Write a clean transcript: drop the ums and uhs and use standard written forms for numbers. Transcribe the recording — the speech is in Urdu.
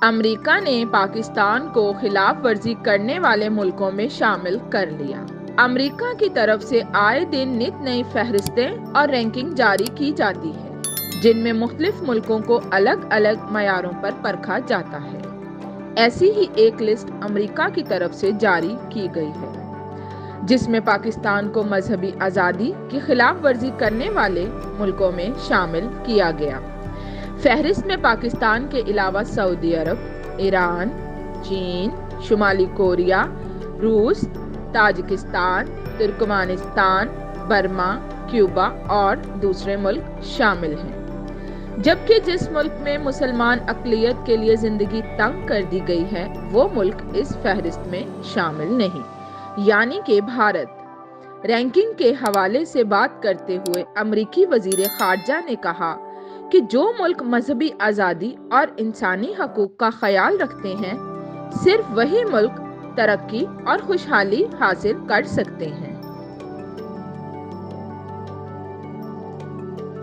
امریکہ نے پاکستان کو خلاف ورزی کرنے والے ملکوں میں شامل کر لیا۔ امریکہ کی طرف سے آئے دن نت نئی فہرستیں اور رینکنگ جاری کی جاتی ہے، جن میں مختلف ملکوں کو الگ الگ معیاروں پر پرکھا جاتا ہے۔ ایسی ہی ایک لسٹ امریکہ کی طرف سے جاری کی گئی ہے، جس میں پاکستان کو مذہبی آزادی کی خلاف ورزی کرنے والے ملکوں میں شامل کیا گیا۔ فہرست میں پاکستان کے علاوہ سعودی عرب، ایران، چین، شمالی کوریا، روس، تاجکستان، ترکمانستان، برما، کیوبا اور دوسرے ملک شامل ہیں۔ جبکہ جس ملک میں مسلمان اقلیت کے لیے زندگی تنگ کر دی گئی ہے وہ ملک اس فہرست میں شامل نہیں، یعنی کہ بھارت۔ رینکنگ کے حوالے سے بات کرتے ہوئے امریکی وزیر خارجہ نے کہا کہ جو ملک مذہبی آزادی اور انسانی حقوق کا خیال رکھتے ہیں، صرف وہی ملک ترقی اور خوشحالی حاصل کر سکتے ہیں۔